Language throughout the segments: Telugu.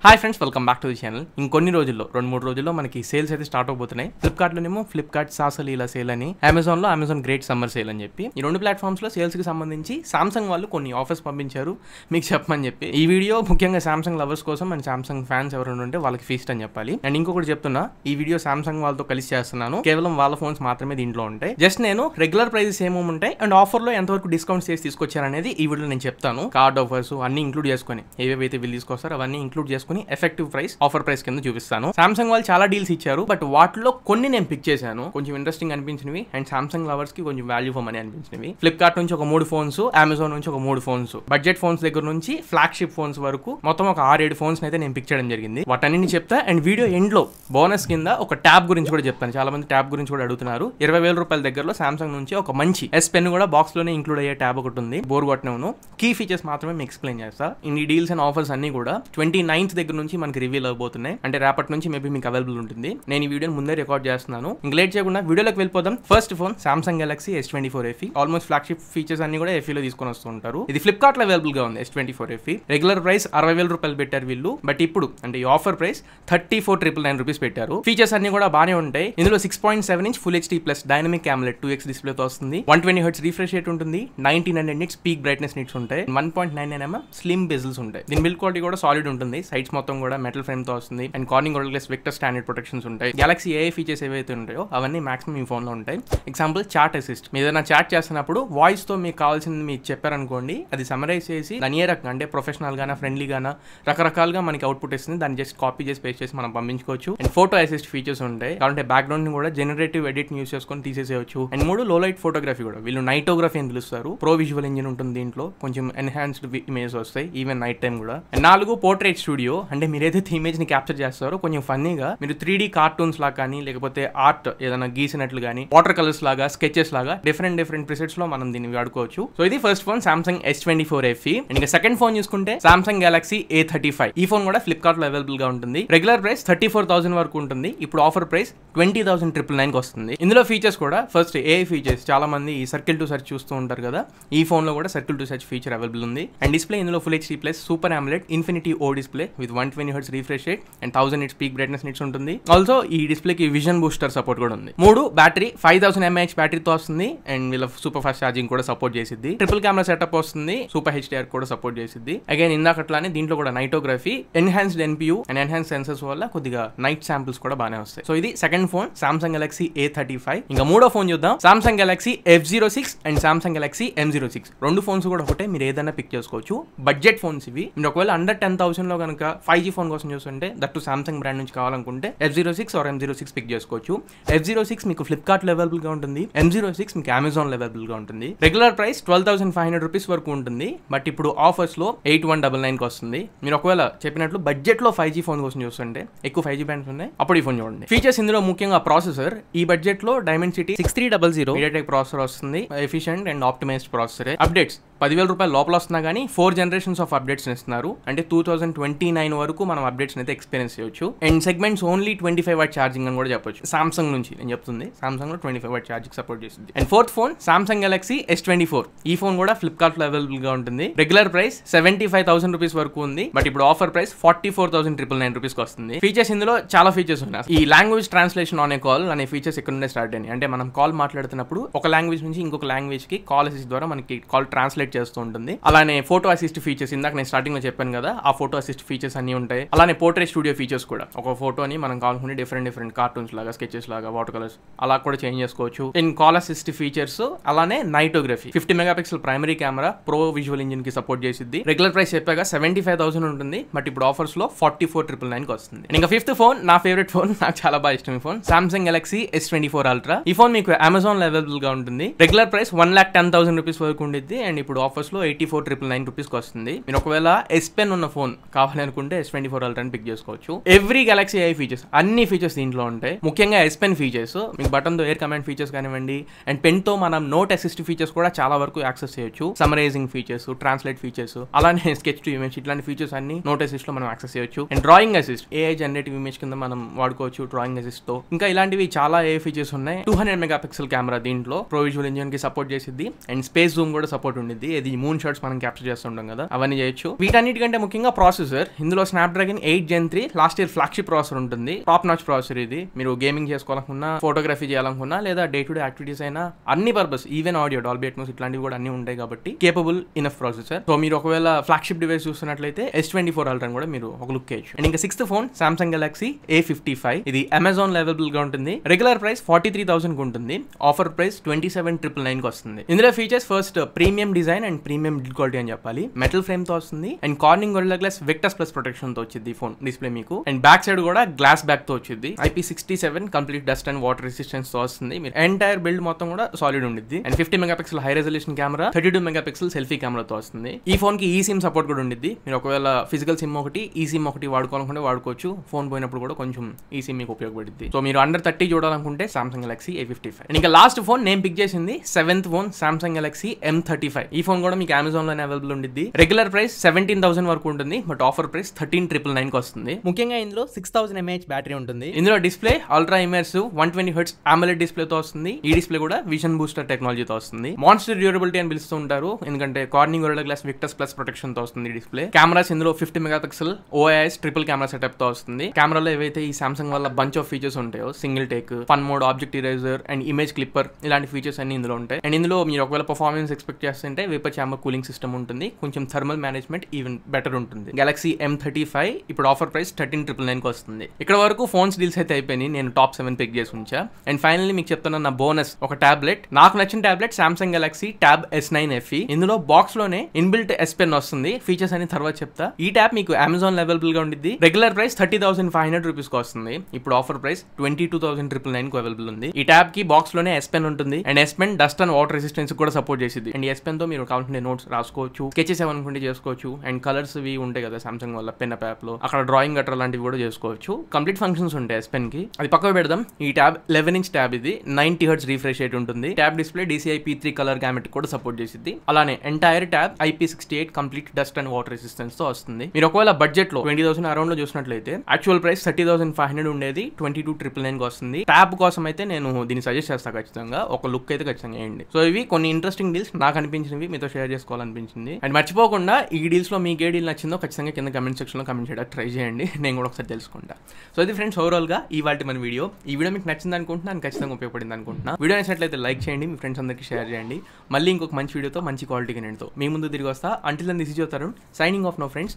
Hi friends, welcome back to the channel. ఇంకొన్ని రోజుల్లో 2-3 రోజుల్లో మనకి సేల్స్ అయితే స్టార్ట్ అవబోతున్నాయి. ఫ్లిప్కార్ట్లోనేమో ఫ్లిప్కార్ట్ సాసలీలా సేల్ అని, అమెజాన్లో అమెజాన్ గ్రేట్ సమ్మర్ సేల్ అని చెప్పి ఈ రెండు ప్లాట్ఫామ్స్లో సేల్స్కి సంబంధించి సామ్సంగ్ వాళ్ళు కొన్ని ఆఫర్స్ పంపించారు మీకు చెప్పమని చెప్పి. ఈ వీడియో ముఖ్యంగా సామ్సంగ్ లవర్స్ కోసం అండ్ సామ్సంగ్ ఫ్యాన్స్ ఎవరైనా ఉంటే వాళ్ళకి ఫీస్ట్ అని చెప్పాలి. అండ్ ఇంకొకటి చెప్తున్నా, ఈ వీడియో సామ్సంగ్ వాళ్ళతో కలిసి చేస్తున్నాను. కేవలం వాళ్ళ ఫోన్స్ మాత్రమే దీంట్లో ఉంటాయి. జస్ట్ నేను రెగ్యులర్ ప్రైజెస్ ఏమేమి ఉంటాయి అండ్ ఆఫర్లో ఎంతవరకు డిస్కౌంట్స్ చేసి తీసుకొచ్చారనేది ఈ వీడియోలో నేను చెప్తాను. కార్డ్ ఆఫర్స్ అన్ని ఇంక్లూడ్ చేసుకొని ఏవేవైతే వీళ్ళు తీసుకొస్తారో అవన్నీ ఇంక్లూడ్ చేసుకుని ఎఫెక్టివ్ ప్రైస్, ఆఫర్ ప్రైస్ కింద చూపిస్తాను. సామ్సంగ్ వాళ్ళు చాలా డీల్స్ ఇచ్చారు, బట్ వాటిలో కొన్ని నేను పిక్ చేశాను, కొంచెం ఇంట్రెస్టింగ్ అనిపించినవి అండ్ సామ్సంగ్ లవర్స్ కి కొంచెం వాల్యూ ఫర్ మనీ అనిపించినవి. ఫ్లిప్కార్ట్ నుంచి ఒక 3 ఫోన్స్, అమెజాన్ నుంచి ఒక 3 ఫోన్స్, బడ్జెట్ ఫోన్స్ దగ్గర నుంచి ఫ్లాగ్షిప్ ఫోన్స్ వరకు మొత్తం ఒక 6-7 ఫోన్స్ అయితే నేను పిక్ చేయడం జరిగింది. వాటన్నిటిని చెప్తా అండ్ వీడియో ఎండ్ లో బోనస్ కింద ఒక ట్యాబ్ గురించి కూడా చెప్తాను. చాలా మంది ట్యాబ్ గురించి కూడా అడుగుతున్నారు. 20,000 రూపాయల దగ్గరలో సామ్సంగ్ నుంచి ఒక మంచి ఎస్ పెన్ కూడా బాక్స్ లోనే ఇంక్లూడ్ అయ్యే ట్యాబ్ ఒకటి ఉంది. బోర్ కొట్టను, కీ ఫీచర్స్ మాత్రమే మీకు ఎక్స్ప్లెయిన్ చేస్తా. ఈ డీల్స్ అండ్ ఆఫర్స్ అన్ని కూడా 29th దగ్గర నుంచి మనకి రివీల్ అవబోతున్నాయి. అంటే రేపటి నుంచి మేబీ మీకు అవైలబుల్ ఉంటుంది. నేను ఈ వీడియోని ముందే రికార్డ్ చేస్తున్నాను. ఇంక లేట్ చేయకుండా వీడియోలోకి వెళ్ళిపోదాం. First phone Samsung Galaxy S24 FE. Almost flagship features అన్ని కూడా FE లో తీసుకొని వస్తూ ఉంటారు. ఇది ఫ్లిప్కార్ట్ లో అవైలబుల్ గా ఉంది. S24 FE రెగ్యులర్ ప్రైస్ 60,000 రూపాయలు పెట్టారు వీళ్ళు, బట్ ఇప్పుడు అంటే ఈ ఆఫర్ ప్రైస్ 34,999 రూపీస్ పెట్టారు. ఫీచర్స్ అన్ని కూడా బాగానే ఉంటాయి. ఇందులో 6.7 inch full HD plus dynamic AMOLED 2x display తో వస్తుంది. 120 Hz రిఫ్రెష్ రేట్ ఉంటుంది. 1900 నిట్స్ పీక్ బ్రైట్నెస్ నిట్స్ ఉంటాయి. 1.99 mm స్లిమ్ బెజిల్స్ ఉంటాయి. దీని బిల్డ్ క్వాలిటీ కూడా సాలిడ్ ఉంటుంది. సైడ్స్ మొత్తం కూడా మెటల్ ఫ్రేమ్ తో వస్తుంది అండ్ కార్నింగ్ గోల్డ్లెస్ వెక్టర్ స్టాండర్డ్ ప్రొటెక్షన్స్ ఉంటాయి. గెలాక్సీ AI ఫీచర్స్ ఏవైతే ఉంటాయో అవన్నీ మాక్సిమం మీ ఫోన్ లో ఉంటాయి. Example chat assist. మీరు ఏదైనా చాట్ చేస్తున్నప్పుడు వాయిస్ తో మీకు కావాల్సింది మీకు చెప్పారనుకోండి, అది సమరైజ్ చేసి దాని ఏ రకంగా అంటే ప్రొఫెషనల్ గానా ఫ్రెండ్లీ గానా రకరకాలుగా మనకి అవుట్పుట్ ఇస్తుంది. దాన్ని జస్ట్ కాపీ చేసి పేస్ట్ చేసి మనం పంపించుకోవచ్చు. అండ్ ఫోటో అసిస్ట్ ఫీచర్స్ ఉంటాయి. కాబట్టి బ్యాక్గ్రౌండ్ ని కూడా జనరేటివ్ ఎడిట్ యూస్ చేసుకొని తీసేసేయచ్చు. అండ్ 3 లో లైట్ ఫోటోగ్రఫీ కూడా వీళ్ళు నైటోగ్రఫీ అని పిలుస్తారు. ప్రో విజువల్ ఇంజిన్ ఉంటుంది దీంట్లో, కొంచెం ఎన్హాన్స్డ్ ఇమేజెస్ వస్తాయి ఈవెన్ నైట్ టైం కూడా. And 4 portrait studio. అంటే మీరు ఏదైతే ఇమేజ్ ని క్యాప్చర్ చేస్తారో కొంచెం ఫన్నీగా మీరు 3D కార్టూన్స్ లాగా కానీ లేకపోతే ఆర్ట్ ఏదైనా గీసినట్లు కానీ వాటర్ కలర్స్ లాగా స్కెచెస్ లాగా డిఫరెంట్ ప్రిసెట్స్ లో మనం దీన్ని వాడుకోవచ్చు. సో ఇది first phone Samsung S24 FE. And ఇంకా సెకండ్ ఫోన్ చూసుకుంటే సామ్సంగ్ గెలాక్సీ A35. ఈ ఫోన్ కూడా ఫ్లిప్కార్ట్ లో అవైలబుల్ గా ఉంటుంది. రెగ్యులర్ ప్రైస్ 34,000 వరకు ఉంటుంది. ఇప్పుడు ఆఫర్ ప్రైస్ 20,999 కి వస్తుంది. ఇందులో ఫీచర్స్ కూడా ఫస్ట్ AI ఫీచర్స్. చాలా మంది ఈ సర్కిల్ టు సెర్చ్ చూస్తూ ఉంటారు కదా, ఈ ఫోన్ లో కూడా circle to search feature available ఉంది. అండ్ డిస్ప్లే ఇందులో full HD plus super AMOLED infinity O display with 120 Hz refresh rate and 1000 nits peak brightness nits ఉంటుంది. ఆల్సో ఈ డిస్ప్లే కి విజన్ బూస్టర్ సపోర్ట్ కూడా ఉంది. 3 బ్యాటరీ 5000 mAh బ్యాటరీతో వస్తుంది. అండ్ వీళ్ళ సూపర్ ఫాస్ట్ ఛార్జింగ్ కూడా సపోర్ట్ చేసిద్ది. ట్రిపుల్ కెమెరా సెటప్ వస్తుంది. సూపర్ HDR కూడా సపోర్ట్ చేసిద్ది. అగైన్ ఇందాకట్లానే దీంట్లో కూడా nightography, enhanced NPU and enhance sensors వల్ల కొద్దిగా నైట్ శాంపిల్స్ కూడా బాగానే వస్తాయి. సో ఇది second phone Samsung Galaxy A35. ఇంకా మూడో ఫోన్ చూద్దాం, Samsung Galaxy F06 and Samsung Galaxy M06. రెండు ఫోన్స్ కూడా ఒకటే, మీరు ఏదైనా పిక్ చేసుకోవచ్చు. బడ్జెట్ ఫోన్స్ ఇవి. మీరు ఒకవేళ అండర్ 10,000 లో కనుక 5G ఫోన్ కోసం చూస్తుంటే దట్టు సామ్సంగ్ బ్రాండ్ నుంచి కావాలనుకుంటే F06 ఆర్ M06 పిక్ చేసుకోవచ్చు. F06 మీకు ఫ్లిప్కార్ట్ లో అవైలబుల్ గా ఉంటుంది. M06 మీకు అమెజాన్ లో అవైలబుల్ గా ఉంటుంది. రెగ్యులర్ ప్రైస్ 12,500 రూపీస్ వరకు ఉంటుంది, బట్ ఇప్పుడు ఆఫర్స్ లో 8,199 కి వస్తుంది. మీరు ఒకవేళ చెప్పినట్లు బడ్జెట్ లో 5G ఫోన్ కోసం చూస్తుంటే ఎక్కువ 5G బ్రాండ్స్ ఉన్నాయి, అప్పుడు ఈ ఫోన్ చూడండి. ఫీచర్స్ ఇందులో ముఖ్యంగా ప్రాసెసర్. ఈ బడ్జెట్ లో డైమెన్సిటీ 6300 MediaTek ప్రాసెసర్ వస్తుంది. Efficient and optimised processor. Updates 10,000 రూపాయల లోపల వస్తున్నా కానీ 4 జనరేషన్స్ ఆఫ్ అప్డేట్స్ ఇస్తున్నారు. అంటే 2029 వరకు మనం అప్డేట్స్ అయితే ఎక్స్పీరియన్స్ చేయొచ్చు. And segments only 25W charging అని కూడా చెప్పొచ్చు. సామ్సంగ్ నుంచి నేను చెప్తుంది, సామ్సంగ్ లో 25W ఛార్జింగ్ సపోర్ట్ చేస్తుంది. And fourth phone Samsung Galaxy S24. ఈ ఫోన్ కూడా ఫ్లిప్కార్ట్ లో అవైలబుల్ గా ఉంటుంది. రెగ్యులర్ ప్రైస్ 75,000 రూపీస్ వరకు ఉంది, బట్ ఇప్పుడు ఆఫర్ ప్రైస్ 44,999 రూపీస్ కి వస్తుంది. ఫీచర్స్ ఇందులో చాలా ఫీచర్స్ ఉన్నాయి. ఈ language translation on a call అనే ఫీచర్స్ ఇక్కడ నుండే స్టార్ట్ అయినాయి. అంటే మనం కాల్ మాట్లాడుతున్నప్పుడు ఒక లాంగ్వేజ్ నుంచి ఇంకొక లాంగ్వేజ్ కి కాల్ అసిస్ట్ ద్వారా మనకి కాల్ ట్రాన్స్లేట్ చేస్తూ ఉంటుంది. అలానే ఫోటో అసిస్ట్ ఫీచర్స్, ఇందాక నేను స్టార్టింగ్ లో చెప్పాను కదా, ఆ ఫోటో అసిస్ట్ ఫీచర్స్ అన్ని ఉంటాయి. అలానే పోర్ట్రేట్ స్టూడియో ఫీచర్స్ కూడా. ఒక ఫోటోని మనం కావాలనుకుంటే డిఫరెంట్ కార్టూన్స్ లాగా, స్కెచెస్ లాగా, వాటర్ కలర్స్ అలా కూడా చేంజ్ చేసుకోవచ్చు. In call assist features. అలానే nightography 50 megapixel primary camera, pro visual engine కి సపోర్ట్ చేసిద్ది. రెగ్యులర్ ప్రైస్ చెప్పాక 75,000 ఉంటుంది, బట్ ఇప్పుడు ఆఫర్స్ లో 44,999 కి వస్తుంది. ఇంకా ఫిఫ్త్ ఫోన్ నా ఫేవరెట్ ఫోన్, నాకు చాలా బాగా ఇష్టం ఈ phone, Samsung Galaxy S24 Ultra. ఈ ఫోన్ మీకు అమెజాన్ లో అవైలబుల్ గా ఉంటుంది. రెగ్యులర్ ప్రైస్ 1,10,000 రూపీస్ వరకు ఉండిద్ది. అండ్ ఇప్పుడు ఆఫర్స్ లో 84,999 రూపీస్ కి వస్తుంది. మీరు ఒకవేళ S Pen ఉన్న ఫోన్ కావాలి అనుకుంటే S24 Ultra ని పిక్ చేసుకోవచ్చు. ఎవ్రీ గెలాక్సీ AI ఫీచర్స్, అన్ని ఫీచర్స్ దీంట్లో ఉంటాయి. ముఖ్యంగా S Pen ఫీచర్స్, మీకు బటన్ తో ఎయిర్ కమాండ్ ఫీచర్స్ కానివ్వండి, అండ్ పెన్ తో మనం నోట్ అసిస్ట్ ఫీచర్స్ కూడా చాలా వరకు యాక్సెస్ చేయొచ్చు. సమరైజింగ్ ఫీచర్స్, ట్రాన్స్లేట్ ఫీచర్స్, అలానే స్కెచ్ టు ఇమేజ్, ఇట్లాంటి ఫీచర్స్ అన్ని నోట్ అసిస్ట్ లో మనం యాక్సెస్ చేయొచ్చు. And drawing assist, AI generative image కింద మనం వాడుకోవచ్చు డ్రాయింగ్ అసిస్ట్ తో. ఇంకా ఇలాంటివి చాలా AI ఫీచర్స్ ఉన్నాయి. 200 మెగాపిక్సెల్ కెమెరా దీంట్లో, ప్రో విజువల్ ఇంజిన్ కి సపోర్ట్ చేసిద్ది. అండ్ స్పేస్ జూమ్ కూడా సపోర్ట్ ఉండిద్ది. ఉండిద్ది. ఇది మూన్ షాట్స్ మనం క్యాప్చర్ చేస్తుంటాం కదా, అవన్నీ చేయొచ్చు. వీటన్నిటికంటే ముఖ్యంగా ప్రాసెసర్, ఇందులో Snapdragon 8 Gen 3 last year flagship processor ఉంటుంది. టాప్ నాచ్ ప్రాసెసర్ ఇది. మీరు గేమింగ్ చేసుకోవాలనుకున్నా, ఫోటోగ్రఫీ చేయాలనుకున్నా, లేదా డే టు డే యాక్టివిటీస్ అయినా అన్ని purpose, even audio, Dolby Atmos ఇట్లాంటివి కూడా అన్ని ఉంటాయి కాబట్టి కేపబుల్ ఇనఫ్ ప్రాసెసర్. సో మీరు ఒకవేళ ఫ్లాగ్షిప్ డివైస్ చూస్తున్నట్లయితే S24 Ultra కూడా మీరు ఒక లుక్ వేయచ్చు. అండ్ ఇంకా 6th phone Samsung Galaxy A55. ఇది అమెజాన్ అవైలబుల్ గా ఉంటుంది. రెగ్యులర్ ప్రైస్ 43,000 ఉంటుంది. ఆఫర్ ప్రైస్ 27,999 కి వస్తుంది. ఇందులో features first premium design and premium build quality అని చెప్పాలి. మెటల్ ఫ్రేమ్ తో వస్తుంది and Corning Gorilla glass Victus plus protection తో వచ్చింది ఫోన్ డిస్ప్లే మీకు. అండ్ బ్యాక్ సైడ్ కూడా గ్లాస్ బ్యాక్ తో వచ్చింది. IP67 complete dust and water resistance తో వస్తుంది. మీరు ఎంటైర్ బిల్డ్ మొత్తం కూడా సాలిడ్ ఉండిద్ది. And 50 megapixel high resolution camera, 32 megapixel selfie కెమెరాతో వస్తుంది. ఈ ఫోన్ కి ఈ సిమ్ సపోర్ట్ కూడా ఉండిద్ది. మీరు ఒకవేళ ఫిజికల్ సిమ్ ఒకటి, ఈ సిమ్ ఒకటి వాడుకోవాలనుకుంటే వాడుకోవచ్చు. ఫోన్ పోయినప్పుడు కూడా కొంచెం ఈ సిమ్ మీకు ఉపయోగపడుద్ది. సో మీరు అండర్ 30 చూడాలనుకుంటే Samsung Galaxy A55. అండ్ ఇంకా లాస్ట్ ఫోన్ నేను పిక్ చేసింది 7th phone Samsung Galaxy M35. ఈ ఫోన్ కూడా మీకు అమెజాన్ లోనే అవైలబుల్ ఉండిద్ది. రెగ్యులర్ ప్రైస్ 17,000 వరకు ఉంటుంది, బట్ ఆఫర్ ప్రైస్ 13,999 కి వస్తుంది. ముఖ్యంగా ఇందులో 6000 mAh బ్యాటరీ ఉంటుంది. ఇందులో display ultra immersive 120 Hz AMOLED display తో వస్తుంది. ఈ డిస్ప్లే కూడా విజన్ బూస్టర్ టెక్నాలజీతో వస్తుంది. మాన్స్టర్ డ్యూరబిలిటీ అని పిలుస్తూ ఉంటారు, ఎందుకంటే Corning Gorilla glass Victus plus protection తో వస్తుంది డిస్ప్లే. కెమెరాస్ ఇందులో 50 megapixel OIS triple camera setup తో వస్తుంది. కెమెరాలో ఏవైతే ఈ సామ్సంగ్ వల్ల బంచ్ ఆఫ్ ఫీచర్స్ ఉంటాయో, single take, fun mode, object eraser and image clipper, ఇలాంటి ఫీచర్స్ అన్ని ఇందులో ఉంటాయి. అండ్ ఇందులో మీరు ఒకవేళ పర్ఫార్మెన్స్ ఎక్స్పెక్ట్ చేస్తుంటే వేపర్ ఛాంబర్ కూలింగ్ సిస్టమ్ ఉంటుంది. కొంచెం థర్మల్ మేనేజ్మెంట్ ఈవెన్ బెటర్ ఉంటుంది. Galaxy M35 ఇప్పుడు ఆఫర్ ప్రైస్ 13,999 కి వస్తుంది. ఇక్కడ వరకు ఫోన్స్ డీల్స్ అయితే అయిపోయినాయి. నేను టాప్ 7 పిక్ చేసి ఉంచా. అండ్ ఫైనల్లీ మీకు చెప్తున్నా నా బోనస్, ఒక టాబ్లెట్. నాకు నచ్చిన tablet Samsung Galaxy Tab S9 FE. ఇందులో బాక్స్ లోనే ఇన్బిల్ట్ S Pen వస్తుంది. ఫీచర్స్ అని తర్వాత చెప్తా. ఈ ట్యాబ్ మీకు అమెజాన్ అవైలబుల్ గా ఉండిద్ది. రెగ్యులర్ ప్రైస్ 30,500 రూపీస్ కి వస్తుంది. ఇప్పుడు ఆఫర్ ప్రైస్ 22,999 కి అవైలబుల్ ఉంది. ఈ ట్యాబ్ కి బాక్స్ లోనే S Pen ఉంటుంది. And S Pen dust and water resistance కూడా సపోర్ట్ చేసింది. అండ్ S Pen తో మీరు కావాల్సిన నోట్స్ రాసుకోవచ్చు, స్కెచెస్ ఏమనుకుంటే చేసుకోవచ్చు. అండ్ కలర్స్ ఇవి ఉంటాయి కదా సామ్సంగ్ వల్ల పెన్ యాప్ లో, అక్కడ డ్రాయింగ్ గట్రా లాంటివి కూడా చేసుకోవచ్చు. కంప్లీట్ ఫంక్షన్స్ ఉంటాయి S Pen కి. అది పక్కకు పెడదాం. ఈ ట్యాబ్ 11" ట్యాబ్. ఇది 90 Hz రిఫ్రెష్ రేట్ ఉంటుంది. Tab display DCI P3 colour gamete కూడా సపోర్ట్ చేసింది. అలానే entire tab IP68 complete dust and water resistance తో వస్తుంది. మీరు ఒకవేళ బడ్జెట్ లో 20,000 అరౌండ్ లో చూసినట్లయితే యాక్చువల్ ప్రైస్ 30,500 ఉండేది, 22,999 కి వస్తుంది. ట్యాబ్ కోసం అయితే నేను దీన్ని సజెస్ట్ చేస్తాను ఖచ్చితంగా. ఒక లుక్ అయితే ఖచ్చితంగా వేయండి. సో ఇవి కొన్ని ఇంట్రెస్టింగ్ డీల్స్ నాకు అనిపించినవి మీతో షేర్ చేసుకోవాలనిపించింది. అండ్ మర్చిపోకుండా ఈ డీల్స్ లో మీకు ఏ డీల్ నచ్చిందో ఖచ్చితంగా కింద కమెంట్ సెక్షన్ లో కమెంట్ చేయడానికి ట్రై చేయండి. నేను కూడా ఒకసారి తెలుసుకుంటా. సో ఇది ఫ్రెండ్స్ ఓవరాల్ గా ఇవాల్టి మన వీడియో. ఈ వీడియో మీకు నచ్చింది అనుకుంటున్నాను, ఖచ్చితంగా ఉపయోగపడింది అనుకుంటున్నా. వీడియో నచ్చినట్లయితే లైక్ చేయండి, మీ ఫ్రెండ్స్ అందరికీ షేర్ చేయండి. మళ్ళీ ఇంకొక మంచి వీడియోతో, మంచి క్వాలిటీ కంటెంట్తో మీ ముందు తిరిగి వస్తా. Until then this is your Tarun signing off no friends.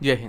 జై హింద్.